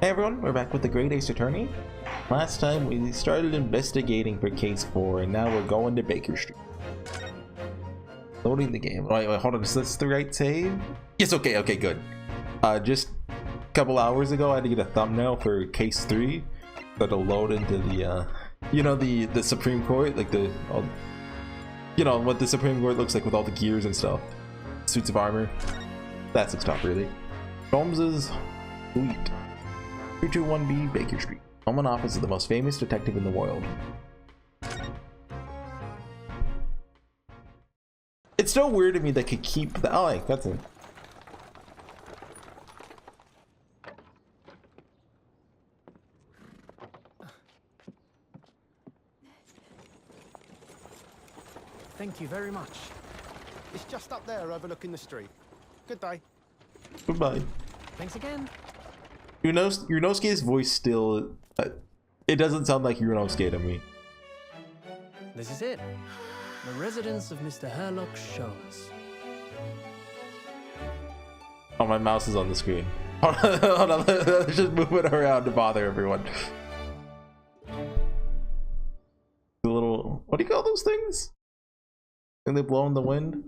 Hey everyone, we're back with the Great Ace Attorney. Last time we started investigating for case 4 and now we're going to Baker Street. Loading the game. Wait, hold on, is this the right save? Yes, okay, good. Just a couple hours ago I had to get a thumbnail for case 3 that'll load into the, you know, the Supreme Court, like the, you know, what the Supreme Court looks like with all the gears and stuff. Suits of armor. That's the stuff, really. Holmes's Suite. 321B Baker Street. Home and office of the most famous detective in the world. It's so weird to me that could keep the. Oh, like, that's it. Thank you very much. It's just up there overlooking the street. Good day. Goodbye. Thanks again. Yunosuke's voice still, it doesn't sound like Yunosuke to me. This is it. The residence of Mr. Herlock Sholmes. Oh, my mouse is on the screen. Hold on, let's just move it around to bother everyone. The little, what do you call those things? And they blow in the wind?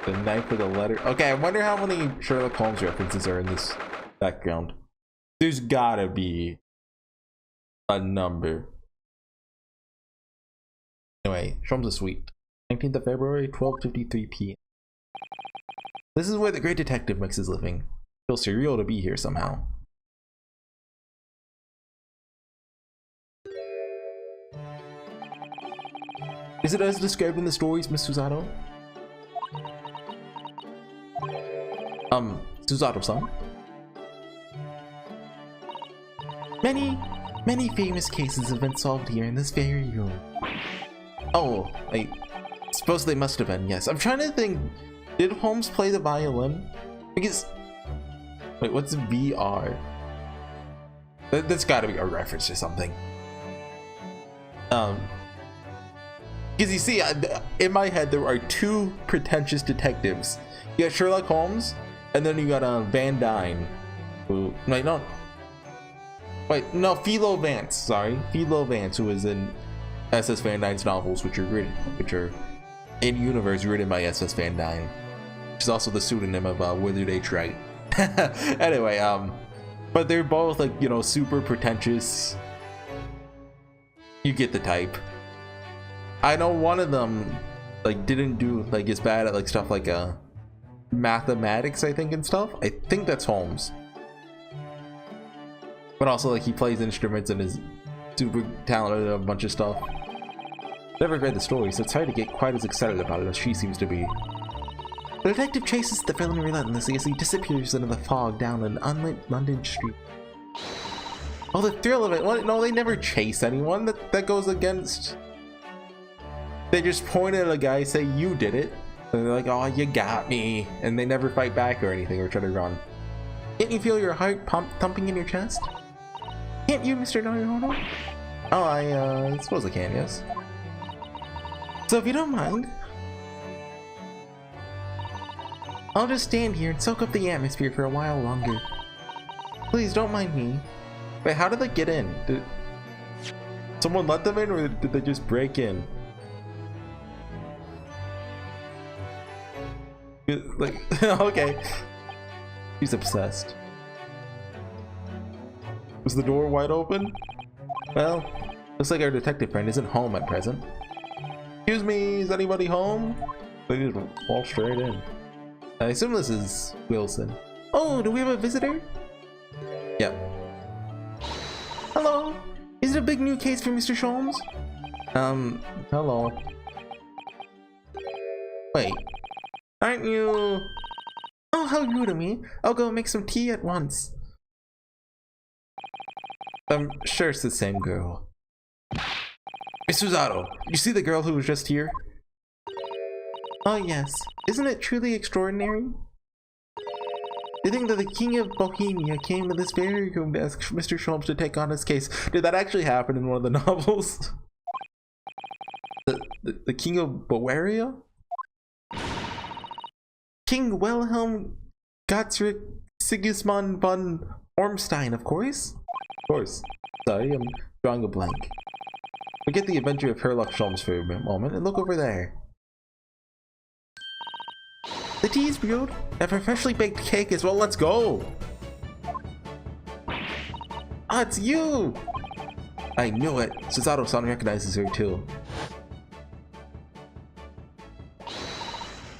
The knife with a letter. Okay, I wonder how many Sherlock Holmes references are in this background. There's gotta be a number. Anyway, Sholmes' Suite. 19th of February, 12:53 p.m. This is where the great detective makes his living. Feels surreal to be here somehow. Is it as described in the stories, Miss Susato? Susato-san? Many famous cases have been solved here in this very room. Oh, I suppose they must have been, yes. I'm trying to think, did Holmes play the violin? Because, wait, what's VR? That's gotta be a reference to something. Because you see, in my head, there are two pretentious detectives. You got Sherlock Holmes, and then you got Van Dyne. Who, wait, no. Wait, no, Philo Vance, sorry. Philo Vance, who is in S.S. Van Dyne's novels, which are in universe written by S.S. Van Dyne. Which is also the pseudonym of Willard H. Wright. Anyway, but they're both, like, you know, super pretentious. You get the type. I know one of them, like, didn't do, like, is bad at, like, stuff like, mathematics, I think, and stuff. I think that's Holmes. But also, like, he plays instruments and is super talented at a bunch of stuff. Never read the story, so it's hard to get quite as excited about it as she seems to be. The detective chases the villain relentlessly as he disappears into the fog down an unlit London street. Oh, the thrill of it! What? No, they never chase anyone. That goes against... They just point at a guy, say, you did it. And they're like, oh, you got me. And they never fight back or anything or try to run. Can't you feel your heart thumping in your chest? Can't you, Mr. Naruhodo? Oh, I suppose I can, yes. So if you don't mind, I'll just stand here and soak up the atmosphere for a while longer. Please don't mind me. Wait, how did they get in? Did someone let them in or did they just break in? Like, okay. He's obsessed. Was the door wide open? Well, looks like our detective friend isn't home at present. Excuse me, is anybody home? They just walk straight in. I assume this is Wilson. Oh, do we have a visitor? Yep. Hello. Is it a big new case for Mr. Sholmes? Hello. Wait. Aren't you... Oh, how rude of me. I'll go make some tea at once. I'm sure it's the same girl. Miss Susato, you see the girl who was just here? Oh yes. Isn't it truly extraordinary? They think that the King of Bohemia came to this very room to ask Mr. Sholmes to take on his case. Did that actually happen in one of the novels? The King of Bavaria? King Wilhelm Gottsrick Sigismund von Ormstein, of course. Of course. Sorry, I'm drawing a blank. Forget the adventure of Herlock Sholmes for a moment and look over there. The tea's brewed. And for freshly baked cake as well. Let's go! Ah, it's you! I knew it. Susato-san recognizes her too.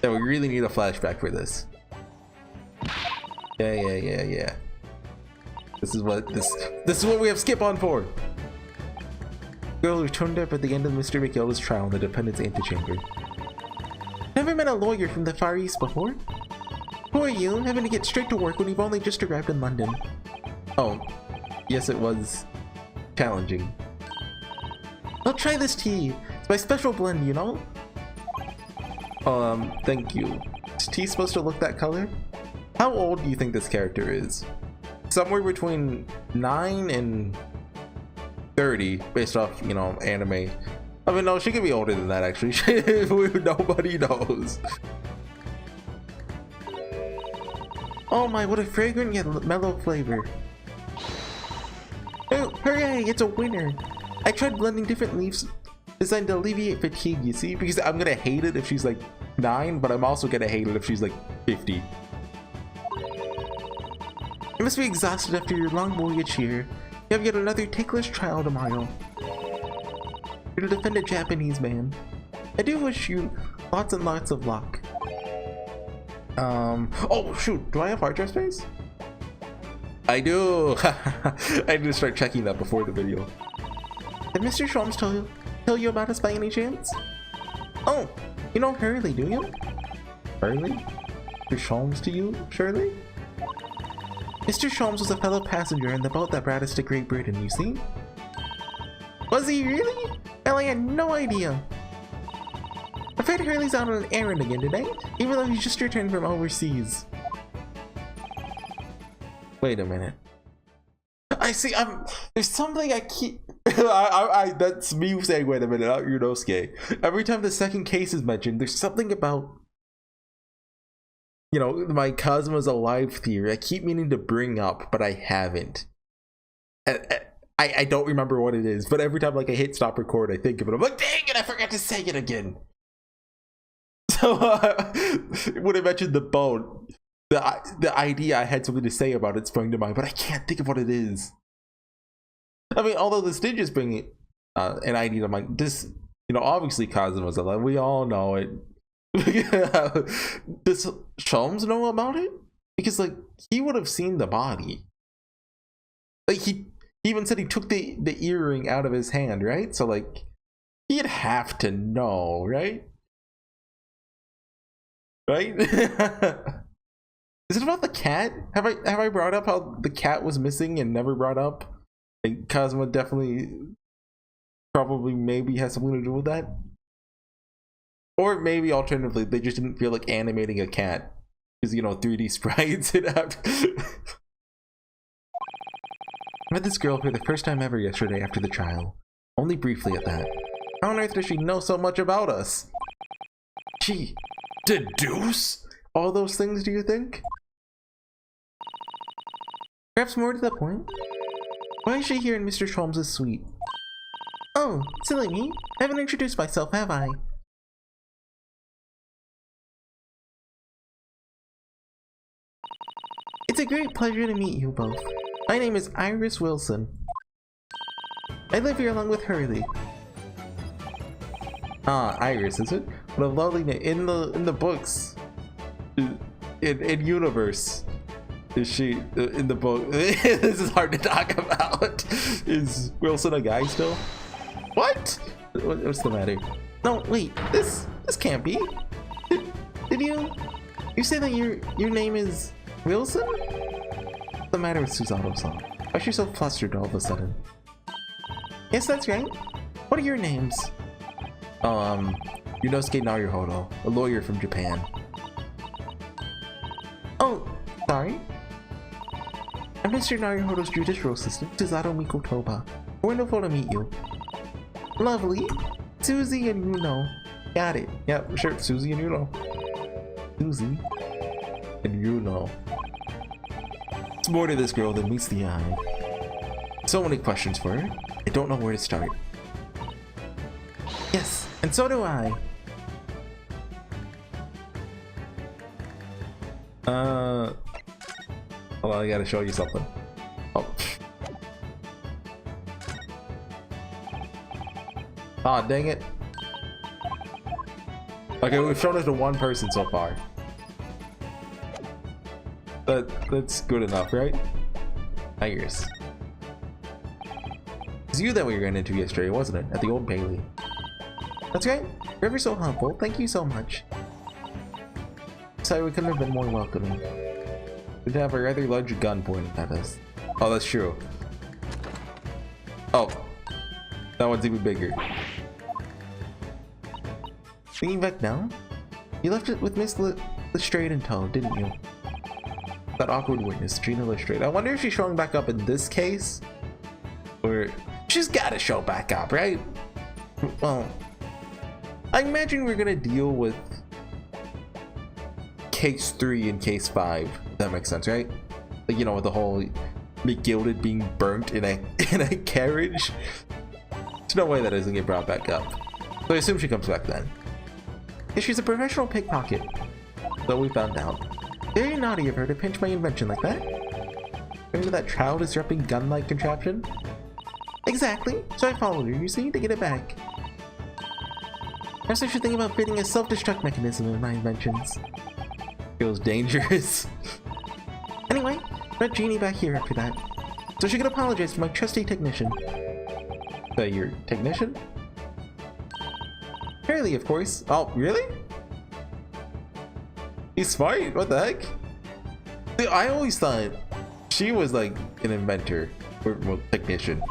Yeah, we really need a flashback for this. Yeah. This is what we have skip on for. Girl returned up at the end of Mr. McGill's trial in the defendant's antechamber. Never met a lawyer from the Far East before? Who are you, having to get straight to work when you've only just arrived in London? Oh, yes, it was challenging. I'll try this tea. It's my special blend, you know? Thank you. Is tea supposed to look that color? How old do you think this character is? Somewhere between 9 and 30, based off, you know, anime. I mean, no, she could be older than that, actually. Nobody knows. Oh my, what a fragrant yet mellow flavor. Oh, hooray, it's a winner. I tried blending different leaves designed to alleviate fatigue, you see? Because I'm gonna hate it if she's like 9, but I'm also gonna hate it if she's like 50. You must be exhausted after your long voyage here. You have yet another ticklish trial tomorrow. You're to defend a Japanese man. I do wish you lots and lots of luck. Oh shoot, do I have hard drive space? I do! I need to start checking that before the video. Did Mr. Sholmes tell you about us by any chance? Oh, you know Hurley, do you? Hurley? Mr. Sholmes to you, Shirley? Mr. Sholmes was a fellow passenger in the boat that brought us to Great Britain, you see? Was he really? Well, I had no idea. I'm afraid Hurley's out on an errand again today, even though he's just returned from overseas. Wait a minute. I see, there's something I keep... that's me saying, wait a minute, not Yunosuke. Every time the second case is mentioned, there's something about... You know, my Cosmo's Alive theory I keep meaning to bring up, but I haven't. I don't remember what it is, but every time like I hit stop record, I think of it. I'm like, dang it, I forgot to say it again. So when I mentioned the bone, the idea I had something to say about it sprung to mind, but I can't think of what it is. I mean, although this did just bring an idea to mind. This, you know, obviously Cosmo's Alive. We all know it. Does Sholmes know about it? Because like he would have seen the body. Like he even said he took the earring out of his hand, right? So like he'd have to know, right? Right? Is it about the cat? Have I brought up how the cat was missing and never brought up? Like Cosmo definitely probably maybe has something to do with that. Or maybe alternatively, they just didn't feel like animating a cat. Because, you know, 3D sprites. I met this girl for the first time ever yesterday after the trial. Only briefly at that. How on earth does she know so much about us? She deduce all those things, do you think? Perhaps more to the point. Why is she here in Mr. Sholmes' suite? Oh, silly me. I haven't introduced myself, have I? It's a great pleasure to meet you both. My name is Iris Wilson. I live here along with Hurley. Ah, Iris, is it? What a lovely name. In the books, in universe, is she in the book? This is hard to talk about. Is Wilson a guy still? What? What's the matter? No, wait. This can't be. Did you say that your name is Wilson? What's the matter with Susato-san? Why is she so flustered all of a sudden? Yes, that's right. What are your names? Yunosuke Naruhodo, a lawyer from Japan. Oh, sorry. I'm Mr. Naruhodo's judicial assistant, Susato Mikotoba. Wonderful to meet you. Lovely. Susie and Yuno. Got it. Yep, sure. Susie and Yuno. Susie and Yuno. more to this girl than meets the eye. So many questions for her. I don't know where to start. Yes, and so do I. Hold on, I gotta show you something. Oh. Aw, dang it. Okay, we've shown it to one person so far. That's good enough, right? I guess. It's you that we ran into yesterday, wasn't it? At the Old Bailey. That's right. You're ever so helpful. Thank you so much. Sorry, we couldn't have been more welcoming. We'd have a rather large gun pointed at us. Oh, that's true. Oh. That one's even bigger. Thinking back now? You left it with Miss Lestrade in tow, didn't you? That awkward witness, Gina Lestrade. I wonder if she's showing back up in this case? Or... she's gotta show back up, right? Well... I imagine we're gonna deal with... case 3 and case 5. If that makes sense, right? Like, you know, with the whole... McGilded being burnt in a carriage. There's no way that doesn't get brought back up. So I assume she comes back then. Yeah, she's a professional pickpocket. So we found out. Very naughty of her to pinch my invention like that. Remember that child disrupting gun-like contraption? Exactly. So I followed her, you see, to get it back. Perhaps I should think about fitting a self-destruct mechanism in my inventions. Feels dangerous. Anyway, brought Jeannie back here after that. So she could apologize to my trusty technician. Your technician? Harley, of course. Oh, really? He's smart? What the heck? Dude, I always thought she was like an inventor or well, technician.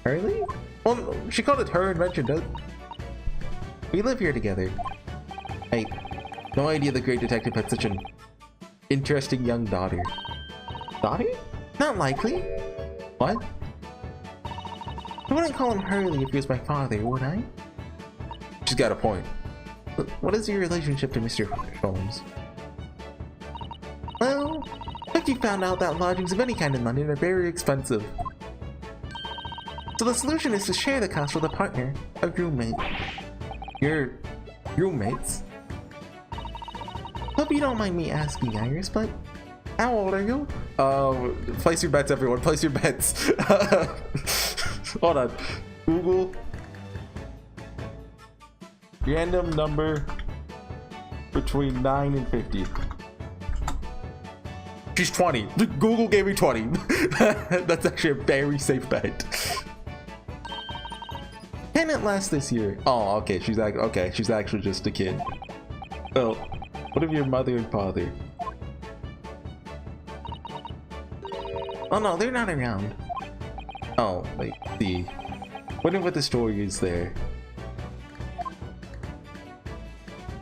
Harley? Well, she called it her invention, does we live here together. Hey, no idea the great detective had such an interesting young daughter. Daughter? Not likely. What? I wouldn't call him Hurley if he was my father, would I? She's got a point. What is your relationship to Mr. Holmes? Well, Becky found out that lodgings of any kind in London are very expensive. So the solution is to share the cost with a partner, a roommate. Your roommates? Hope you don't mind me asking, Iris, but how old are you? Place your bets, everyone. Place your bets. Hold on. Google. Random number between 9 and 50. She's 20. Google gave me 20. That's actually a very safe bet. Can it last this year? Oh, okay. She's actually just a kid. Oh, what of your mother and father? Oh no, they're not around. Oh, like the. Wonder what the story is there.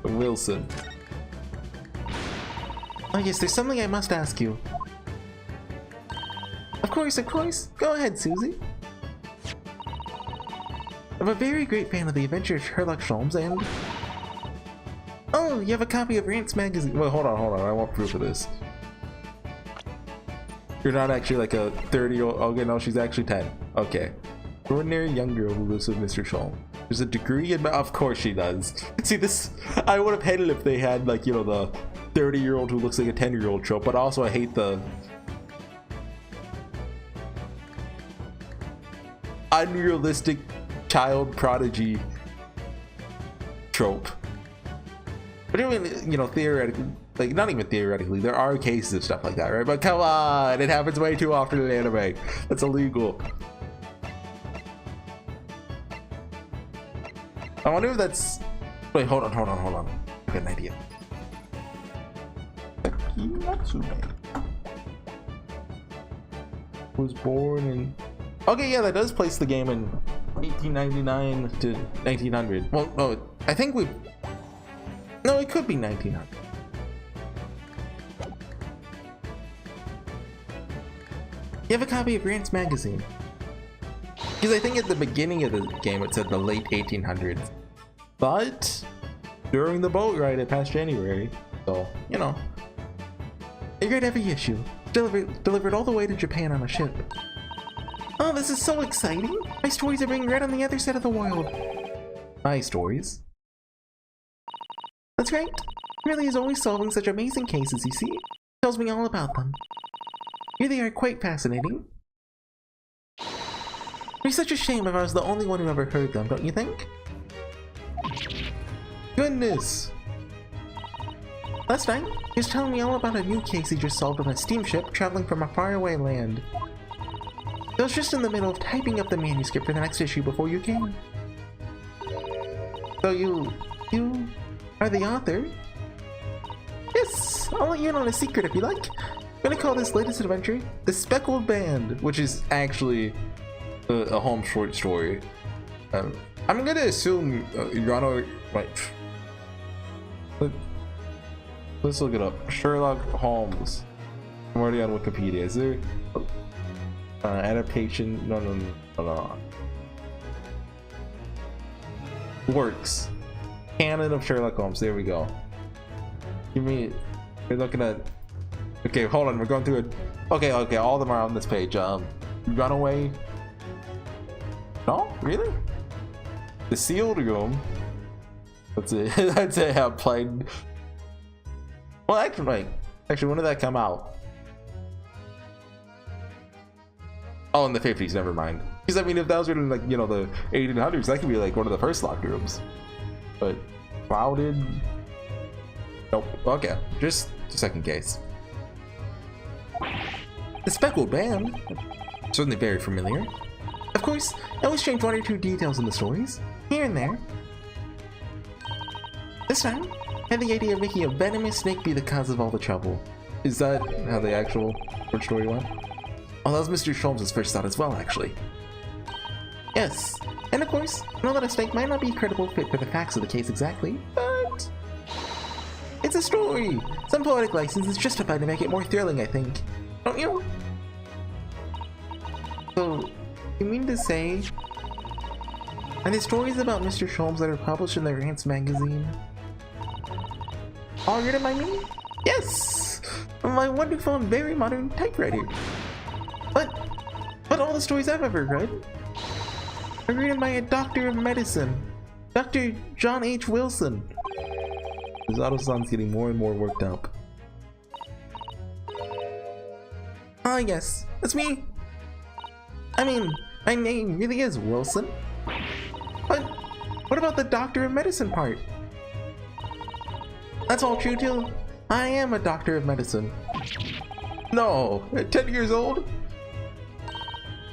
Wilson. Oh yes, there's something I must ask you. Of course, of course. Go ahead, Susie. I'm a very great fan of the adventure of Sherlock Holmes and... Oh, you have a copy of Rant's magazine. Well, hold on. I want proof of this. You're not actually like a 30-year-old. Okay, no, she's actually 10. Okay. Ordinary young girl who lives with Mr. Sholm. There's a degree in... Of course she does. See, this... I would have hated if they had, like, you know, the 30-year-old who looks like a 10-year-old trope, but also I hate the... unrealistic child prodigy trope. But even, you know, theoretically... Like, not even theoretically, there are cases of stuff like that, right? But come on! It happens way too often in anime. That's illegal. I wonder if that's... Wait, hold on. I got an idea. Natsume was born in... Okay, yeah, that does place the game in 1899 to 1900. Well, no, I think we... No, it could be 1900. You have a copy of Rant's magazine. Because I think at the beginning of the game it said the late 1800s. But during the boat ride it passed January. So, you know. I read every issue. Delivered all the way to Japan on a ship. Oh, this is so exciting! My stories are being read on the other side of the world. My stories? That's right. Really is always solving such amazing cases, you see. Tells me all about them. Really are quite fascinating. It'd be such a shame if I was the only one who ever heard them, don't you think? Goodness! Last night, he was telling me all about a new case he just solved on a steamship traveling from a faraway land. I was just in the middle of typing up the manuscript for the next issue before you came. So you are the author? Yes, I'll let you in on a secret if you like. I'm gonna call this latest adventure The Speckled Band, which is actually a Holmes short story. I'm gonna assume you're gonna let's look it up. Sherlock Holmes. I'm already on Wikipedia. Is there adaptation? No. Works. Canon of Sherlock Holmes. There we go. Give me. We're looking at. Okay, hold on. We're going through it. Okay. All of them are on this page. Runaway. No, really? The Sealed Room. That's it. That's it. Have played. Well, actually, when did that come out? Oh, in the 50s. Never mind. Because I mean, if that was written like, you know, the 1800s, that could be like one of the first locked rooms. But clouded. Nope. Okay, just a second case. The Speckled Band. Certainly very familiar. Of course, I always change one or two details in the stories, here and there. This time, I had the idea of making a venomous snake be the cause of all the trouble. Is that how the actual short story went? Oh, that was Mr. Sholmes' first thought as well, actually. Yes, and of course, I know that a snake might not be a credible fit for the facts of the case exactly, but it's a story! Some poetic license is justified to make it more thrilling, I think. Don't you? So, you mean to say, are the stories about Mr. Sholmes that are published in the Rants magazine all written by me? Yes! My wonderful and very modern typewriter. But all the stories I've ever read are written by a doctor of medicine, Dr. John H. Wilson. His auto-sound's getting more and more worked up. Ah, yes, that's me. I mean, my name really is Wilson. But what about the doctor of medicine part? That's all true too. I am a doctor of medicine. No, at 10 years old?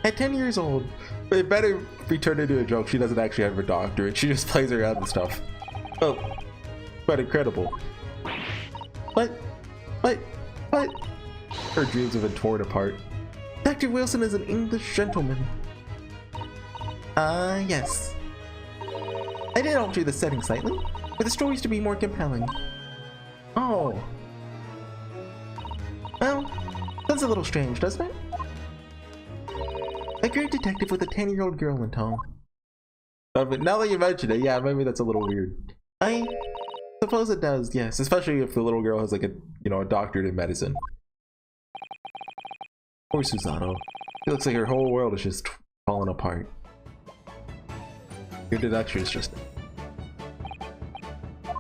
At 10 years old. It better be turned into a joke. She doesn't actually have her doctorate. She just plays around and stuff. Oh, quite incredible. But, her dreams have been torn apart. Dr. Wilson is an English gentleman. Yes. I did alter the setting slightly, for the stories to be more compelling. Oh. Well, sounds a little strange, doesn't it? A great detective with a 10-year-old girl in tow. But now that you mention it, yeah, maybe that's a little weird. I suppose it does, yes, especially if the little girl has like a, you know, a doctorate in medicine. Poor Susanoo. It looks like her whole world is just falling apart. Your deduction is just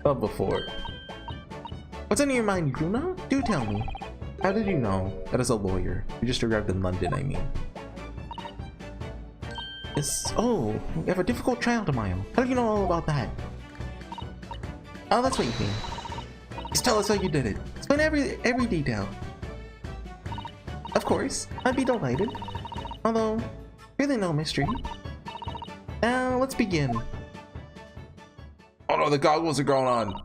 up before. What's on your mind, Bruno? Do tell me. How did you know that as a lawyer? You just arrived in London, I mean. Yes. Oh, you have a difficult trial tomorrow. How do you know all about that? Oh, that's what you mean. Just tell us how you did it. Explain every detail. Of course, I'd be delighted. Although, really no mystery. Now, let's begin. Oh no, the goggles are going on.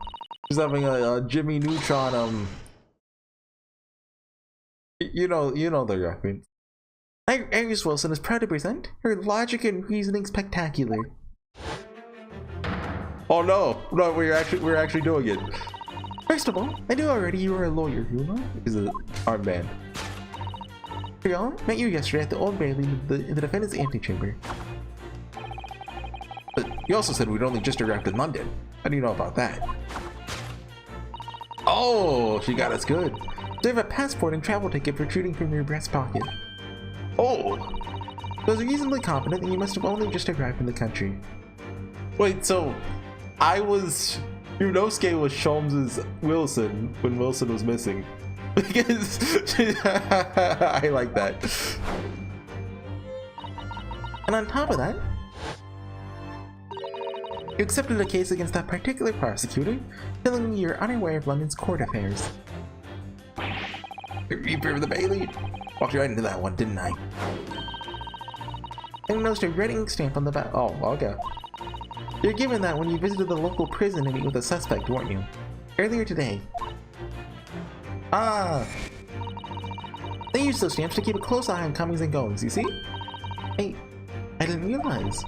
She's having a Jimmy Neutron, you know the reference. Iris Wilson is proud to present her logic and reasoning spectacular. Oh no, we're actually doing it. First of all, I knew already you were a lawyer, Yuma. Is an armband. Met you yesterday at the Old Bailey in the defendant's antechamber. But you also said we'd only just arrived in London. How do you know about that? Oh, she got us good. Reserve a passport and travel ticket protruding from your breast pocket. Oh! I was reasonably confident that you must have only just arrived in the country. Wait, so Yunosuke was Sholmes' Wilson when Wilson was missing. Because I like that. And on top of that, you accepted a case against that particular prosecutor, telling me you're unaware of London's court affairs. Reaper of the Bailey? Walked right into that one, didn't I? And noticed a red ink stamp on the back. Oh, okay. You're given that when you visited the local prison to meet with a suspect, weren't you? Earlier today. Ah! They use those stamps to keep a close eye on comings and goings, you see? Hey, I didn't realize.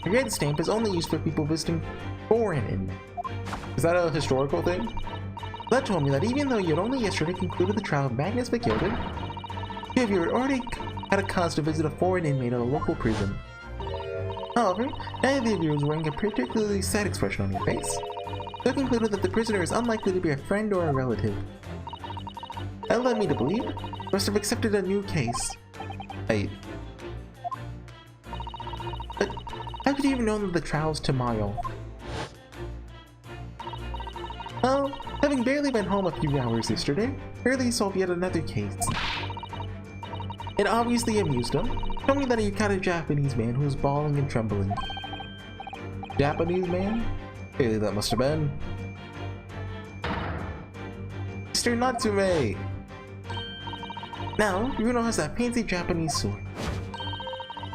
The red stamp is only used for people visiting foreign inmates. Is that a historical thing? That told me that even though you had only yesterday concluded the trial of Magnus McGilded, two of you had already had a cause to visit a foreign inmate at a local prison. However, neither of you was wearing a particularly sad expression on your face, so I concluded that the prisoner is unlikely to be a friend or a relative. That led me to believe you must have accepted a new case. But how could you have known that the trial's tomorrow? Well, having barely been home a few hours yesterday, Hurley solved yet another case. It obviously amused him. Told me that he caught a Japanese man who was bawling and trembling. Japanese man? Hey, that must have been Mr. Natsume! Now, Bruno has that fancy Japanese sword.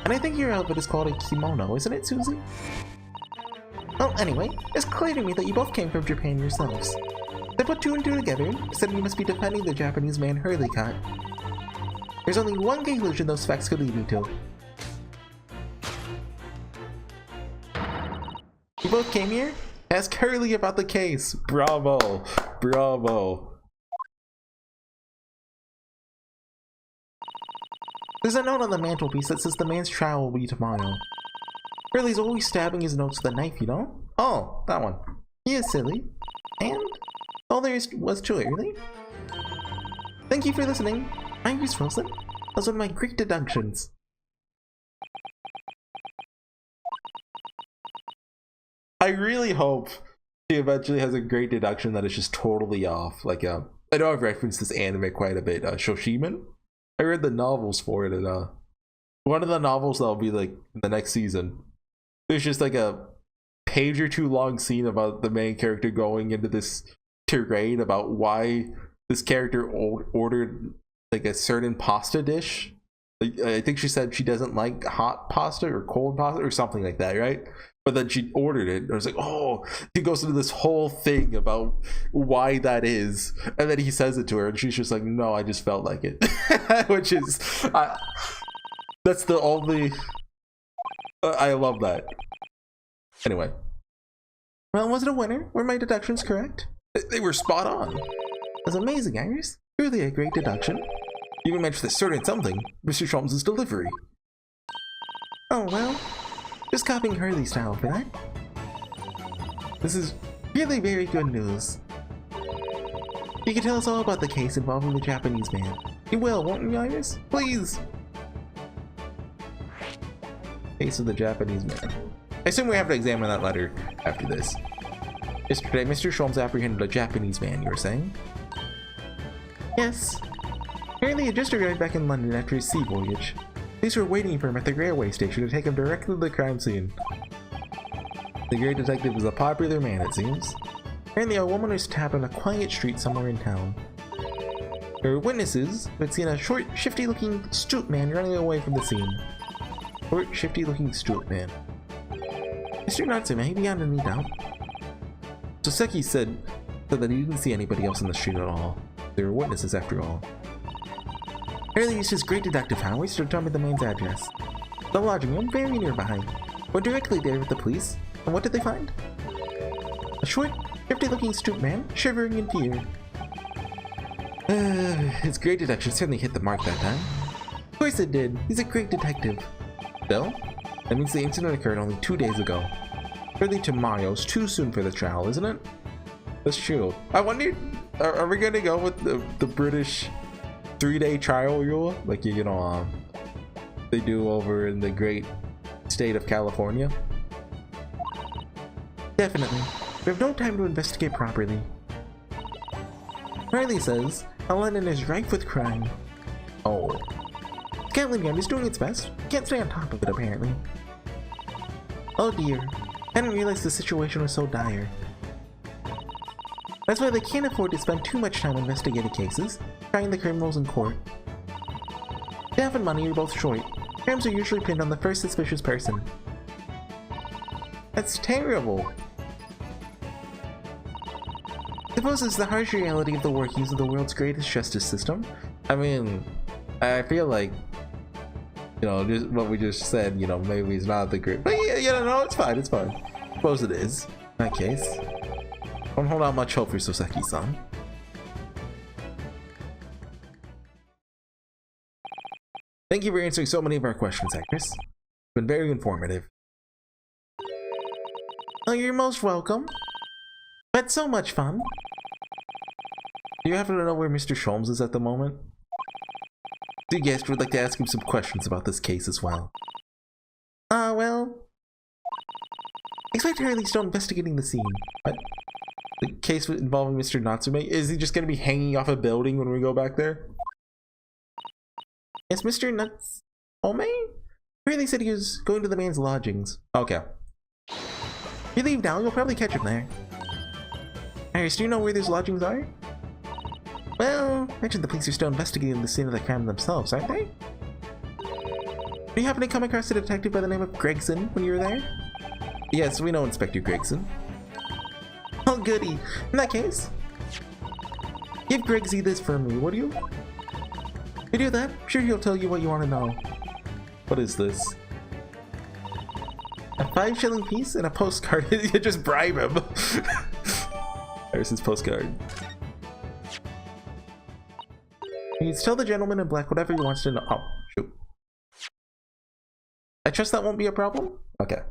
And I think your outfit is called a kimono, isn't it, Susie? Well, anyway, it's clear to me that you both came from Japan yourselves. I put two and two together and said you must be defending the Japanese man Hurley caught. There's only one conclusion those facts could lead me to. You both came here? Ask Hurley about the case. Bravo. Bravo. There's a note on the mantelpiece that says the man's trial will be tomorrow. Hurley's always stabbing his notes with a knife, you know? Oh, that one. He is silly. And all there was to it, really. Thank you for listening. I'm Chris Wilson. That's one of my great deductions. I really hope she eventually has a great deduction that is just totally off. Like, I know I've referenced this anime quite a bit. Shoshiman? I read the novels for it, and one of the novels that'll be like the next season. There's just like a page or two long scene about the main character going into this terrain about why this character ordered like a certain pasta dish. Like, I think she said she doesn't like hot pasta or cold pasta or something like that, right? But then she ordered it. I was like, oh, he goes into this whole thing about why that is. And then he says it to her and she's just like, no, I just felt like it. Which is, that's the only, I love that. Anyway. Well, was it a winner? Were my deductions correct? They were spot on. That's amazing, Iris. Really a great deduction. You even mentioned the certain something, Mr. Sholmes' delivery. Oh, well. Just copying Hurley's style for that. This is really very good news. You can tell us all about the case involving the Japanese man. You will, won't you, Iris? Please! Case of the Japanese man. I assume we have to examine that letter after this. Yesterday, Mr. Sholmes apprehended a Japanese man, you were saying? Yes. Apparently he had just arrived back in London after his sea voyage. Police were waiting for him at the railway station to take him directly to the crime scene. The great detective was a popular man, it seems. Apparently a woman was stabbed on a quiet street somewhere in town. There were witnesses who had seen a short, shifty-looking stoop man running away from the scene. Short, shifty-looking stoop man. Mr. Natsume, beyond any doubt. Soseki said that he didn't see anybody else in the street at all. There were witnesses after all. Hurley used his great deductive powers to determine the man's address. The lodging room very nearby. Went directly there with the police, and what did they find? A short, shifty-looking stoop man, shivering in fear. His great deduction certainly hit the mark that time. Of course it did. He's a great detective. Still, that means the incident occurred only 2 days ago. Hurley tomorrow's too soon for the trial, isn't it? That's true. I wonder are we gonna go with the British 3-day trial rule, like you know they do over in the great state of California? Definitely. We have no time to investigate properly. Riley says London is rife with crime. Oh. Scotland Yard is doing its best. Can't stay on top of it, apparently. Oh dear. I didn't realize the situation was so dire. That's why they can't afford to spend too much time investigating cases, trying the criminals in court. Staff and money are both short. Crimes are usually pinned on the first suspicious person. That's terrible. Suppose it's the harsh reality of the workings of the world's greatest justice system. I mean, I feel like, you know, just what we just said, you know, maybe it's not the great, but yeah, you know, no, it's fine, it's fine. Suppose it is, in that case. Don't hold out much hope for Soseki-san. Thank you for answering so many of our questions, actress. It's been very informative. Oh, you're most welcome. But so much fun. Do you happen to know where Mr. Sholmes is at the moment? The guest would like to ask him some questions about this case as well. Well... Expect Harley Stone investigating the scene. What? The case involving Mr. Natsume? Is he just gonna be hanging off a building when we go back there? Yes, Mr. Natsume? Harley said he was going to the man's lodgings. Okay. If you leave now, you'll probably catch him there. Iris, do you know where these lodgings are? Well, I mentioned the police are still investigating the scene of the crime themselves, aren't they? Do you happen to come across a detective by the name of Gregson when you were there? Yes, we know Inspector Gregson. Oh, goody. In that case, give Gregsy this for me, would you? If you do that, I'm sure he'll tell you what you want to know. What is this? A 5-shilling piece and a postcard. You just bribe him. There's his postcard. You can tell the gentleman in black whatever he wants to know. Oh, shoot. I trust that won't be a problem? Okay.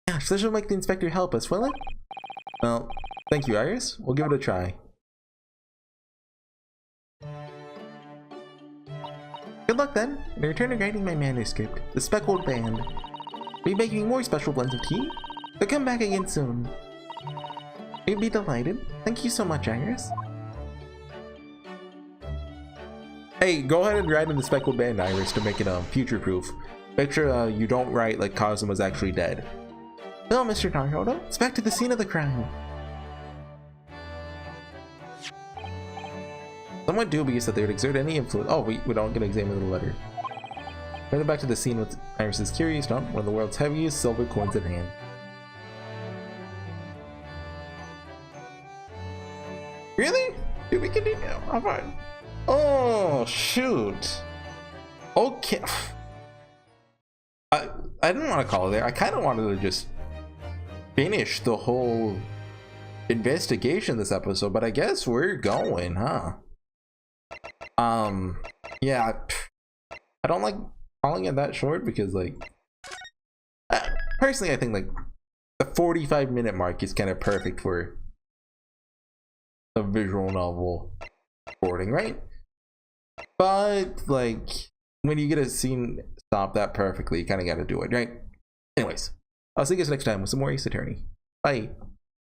Gosh, this will make the inspector help us, will it? Well, thank you, Iris. We'll give it a try. Good luck then. In return of writing my manuscript, The Speckled Band. We'll be making more special blends of tea, so come back again soon. We'd be delighted. Thank you so much, Iris. Hey, go ahead and write in the Speckled Band, Iris, to make it future-proof. Make sure you don't write like Kazuma's actually dead. Well, Mr. Naruto, it's back to the scene of the crime. Somewhat dubious that they would exert any influence. Oh, we don't get to examine the letter. Headed back to the scene with Iris's curious dump, one of the world's heaviest silver coins in hand. Really? Did we continue? How far? Oh, shoot. Okay. I didn't want to call it there. I kind of wanted to just finish the whole investigation this episode, but I guess we're going, huh? Yeah. I don't like calling it that short because, like, personally, I think, like, the 45-minute mark is kind of perfect for a visual novel recording, right? But, like, when you get a scene stop that perfectly, you kind of got to do it, right? Anyways, I'll see you guys next time with some more Ace Attorney. Bye.